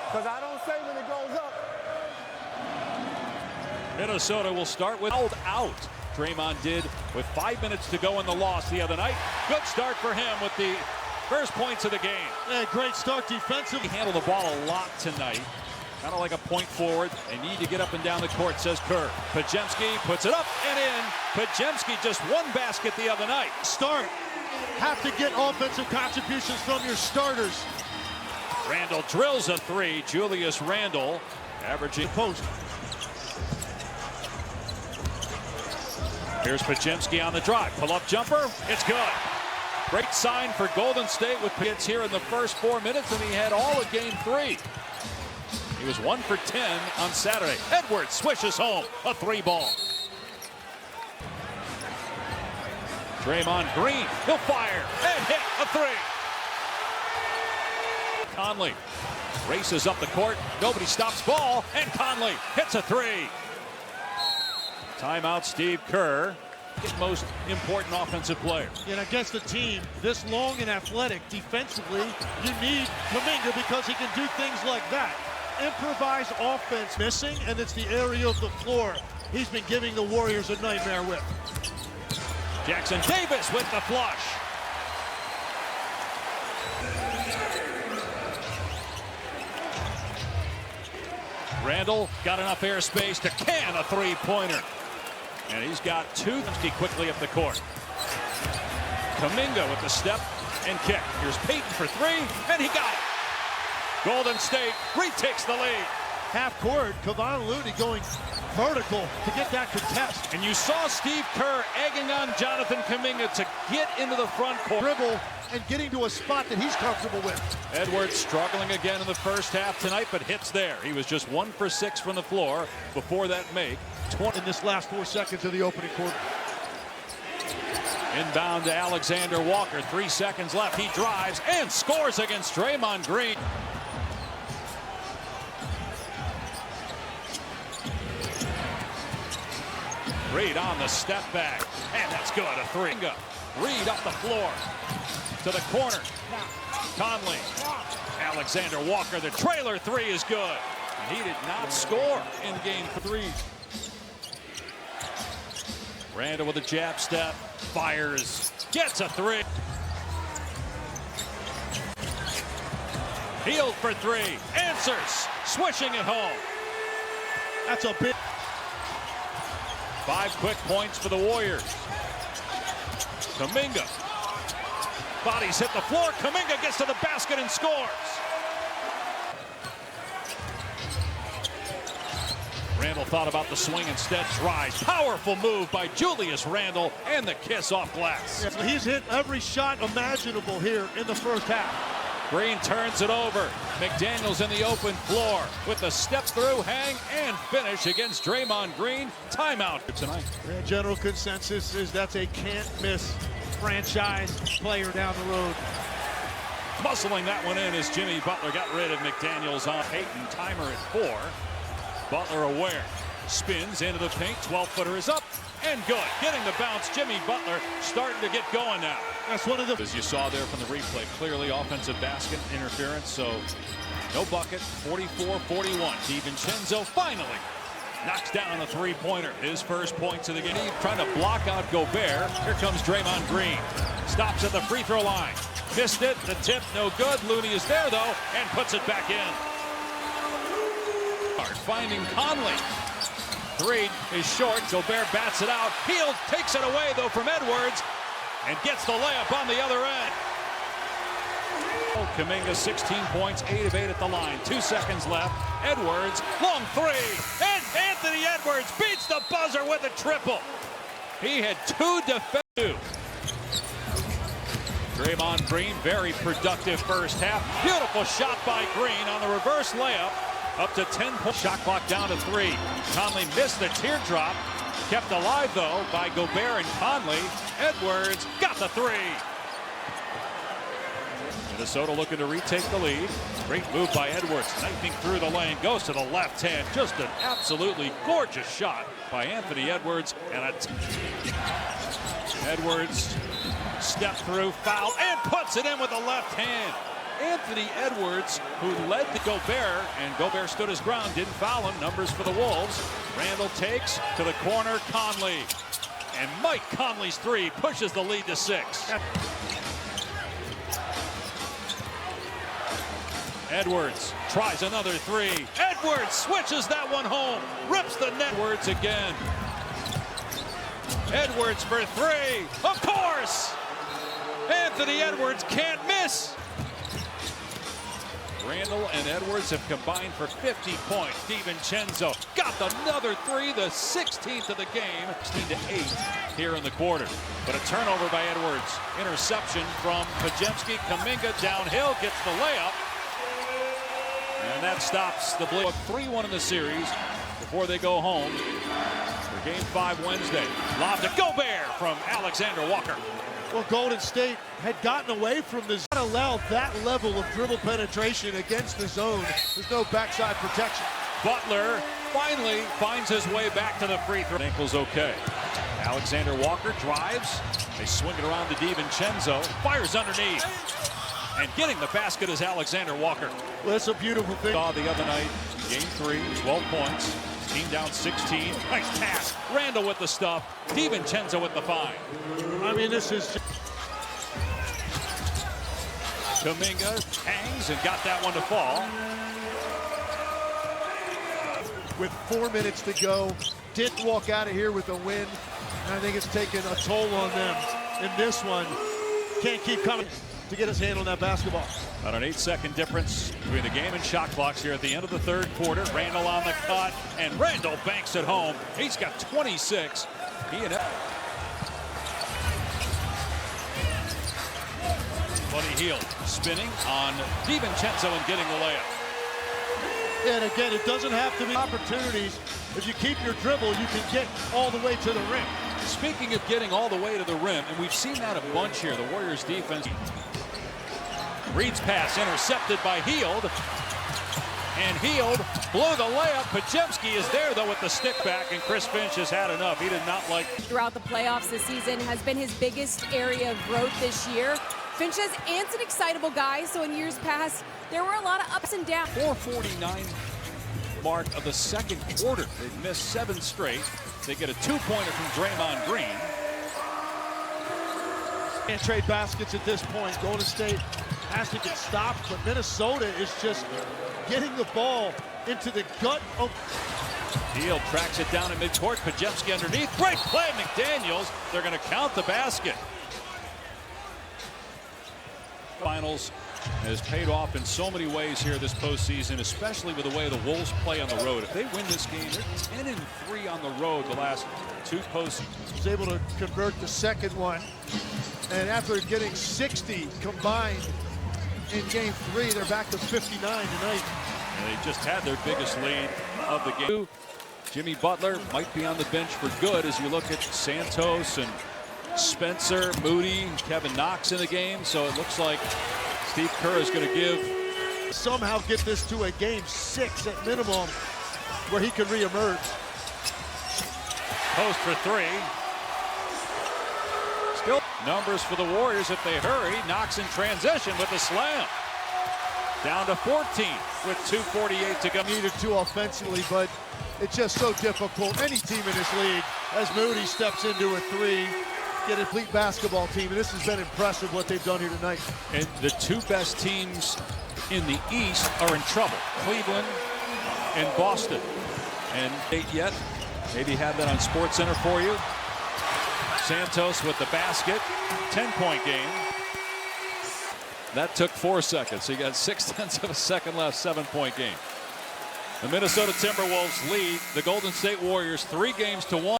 Because I don't say when it goes up. Minnesota will start with out. Draymond did with 5 minutes to go in the loss the other night. Good start for him with the first points of the game. Yeah, great start defensively. He handled the ball a lot tonight. Kind of like a point forward. They need to get up and down the court, says Kerr. Podziemski puts it up and in. Podziemski just one basket the other night. Start. Have to get offensive contributions from your starters. Randle drills a three. Julius Randle averaging post. Here's Podziemski on the drive. Pull-up jumper. It's good. Great sign for Golden State with hits here in the first 4 minutes, and he had all of game 3. He was 1 for 10 on Saturday. Edwards swishes home a 3-ball. Draymond Green, he'll fire and hit a 3. Conley races up the court. Nobody stops ball, and Conley hits a 3. Timeout, Steve Kerr. Most important offensive player. And against a team this long and athletic defensively, you need Kuminga because he can do things like that. Improvised offense missing, and it's the area of the floor he's been giving the Warriors a nightmare with. Jackson Davis with the flush. Randle got enough airspace to can a 3-pointer. And he's got 2 quickly up the court. Kuminga with the step and kick. Here's Payton for 3, and he got it. Golden State retakes the lead. Half court, Kevon Looney going vertical to get that contest. And you saw Steve Kerr egging on Jonathan Kuminga to get into the front court. Dribble and getting to a spot that he's comfortable with. Edwards struggling again in the first half tonight, but hits there. He was just 1 for 6 from the floor before that make. In this last 4 seconds of the opening quarter. Inbound to Alexander Walker. 3 seconds left. He drives and scores against Draymond Green. Reed on the step back, and that's good. A 3. Reed up the floor to the corner. Conley. Alexander Walker, the trailer 3 is good. And he did not score in game 3. Randle with a jab step, fires, gets a 3. Hield for 3, answers, swishing it home. That's a big. 5 quick points for the Warriors. Kuminga. Bodies hit the floor. Kuminga gets to the basket and scores. Randle thought about the swing instead, tries. Powerful move by Julius Randle, and the kiss off glass. Yeah, so he's hit every shot imaginable here in the first half. Green turns it over. McDaniels in the open floor with the step through, hang, and finish against Draymond Green. Timeout tonight. The general consensus is that's a can't-miss franchise player down the road. Muscling that one in as Jimmy Butler got rid of McDaniels on Payton. Timer at 4. Butler aware. Spins into the paint. 12-footer is up and good. Getting the bounce. Jimmy Butler starting to get going now. That's one of the... As you saw there from the replay, clearly offensive basket interference, so no bucket. 44-41. DiVincenzo finally knocks down a 3-pointer. His first points of the game. Trying to block out Gobert. Here comes Draymond Green. Stops at the free throw line. Missed it. The tip no good. Looney is there though and puts it back in. Finding Conley. 3 is short. Gobert bats it out. Hield takes it away though from Edwards and gets the layup on the other end. Kuminga 16 points, 8 of 8 at the line. 2 seconds left. Edwards, long 3. And Anthony Edwards beats the buzzer with a triple. He had 2 defensive. Draymond Green, very productive first half. Beautiful shot by Green on the reverse layup. Up to 10 points. Shot clock down to 3. Conley missed the teardrop. Kept alive, though, by Gobert and Conley. Edwards got the 3. Minnesota looking to retake the lead. Great move by Edwards. Knifing through the lane. Goes to the left hand. Just an absolutely gorgeous shot by Anthony Edwards. And Edwards step through, foul, and puts it in with the left hand. Anthony Edwards, who led to Gobert, and Gobert stood his ground, didn't foul him. Numbers for the Wolves. Randall takes to the corner, Conley. And Mike Conley's three pushes the lead to 6. Edwards tries another three. Edwards switches that one home. Rips the net. Edwards again. Edwards for three. Of course! Anthony Edwards can't miss. Randall and Edwards have combined for 50 points. DiVincenzo got another three, the 16th of the game. 16-8 here in the quarter. But a turnover by Edwards. Interception from Podziemski. Kuminga downhill, gets the layup. And that stops the Blues. 3-1 in the series before they go home for Game 5 Wednesday. Lob to Gobert from Alexander Walker. Well, Golden State had gotten away from this. Not allowed that level of dribble penetration against the zone. There's no backside protection. Butler finally finds his way back to the free throw. Ankle's okay. Alexander Walker drives. They swing it around to DiVincenzo. Fires underneath. And getting the basket is Alexander Walker. Well, that's a beautiful thing. Saw the other night, Game 3, 12 points. Team down 16. Nice pass. Randall with the stuff. DiVincenzo with the find. I mean, this is... Kuminga hangs and got that one to fall. With 4 minutes to go, didn't walk out of here with a win. And I think it's taken a toll on them in this one. Can't keep coming to get his hand on that basketball. About an 8-second difference between the game and shot clocks here at the end of the third quarter. Randall on the cut, and Randall banks it home. He's got 26. He and Buddy Hield spinning on DiVincenzo and getting the layup. And again, it doesn't have to be opportunities. If you keep your dribble, you can get all the way to the rim. Speaking of getting all the way to the rim, and we've seen that a bunch here, the Warriors defense. Reed's pass intercepted by Hield. And Hield blew the layup. Podziemski is there, though, with the stick back, and Chris Finch has had enough. He did not like... Throughout the playoffs this season has been his biggest area of growth this year. Finch is an excitable guy, so in years past, there were a lot of ups and downs. 4:49 mark of the second quarter. They've missed 7 straight. They get a 2-pointer from Draymond Green. Can't trade baskets at this point. Golden State has to get stopped, but Minnesota is just getting the ball into the gut of... Hield tracks it down in midcourt. Podziemski underneath. Great play, McDaniels. They're going to count the basket. Finals has paid off in so many ways here this postseason, especially with the way the Wolves play on the road. If they win this game, they're 10-3 on the road the last 2 postseasons. Was able to convert the second one, and after getting 60 combined in Game 3, they're back to 59 tonight. And they just had their biggest lead of the game. Jimmy Butler might be on the bench for good as you look at Santos and Spencer, Moody, and Kevin Knox in the game. So it looks like Steve Kerr is going to somehow get this to a Game 6 at minimum where he could reemerge. Post for 3. Still numbers for the Warriors if they hurry. Knox in transition with the slam. Down to 14 with 2:48 to go. Needed to offensively, but it's just so difficult. Any team in this league, as Moody steps into a 3, get a complete basketball team, and this has been impressive what they've done here tonight. And the 2 best teams in the East are in trouble. Cleveland and Boston. And 8 yet. Maybe had that on SportsCenter for you. Santos with the basket. 10-point game. That took 4 seconds. So you got 0.6 of a second left. 7-point game. The Minnesota Timberwolves lead the Golden State Warriors 3 games to 1.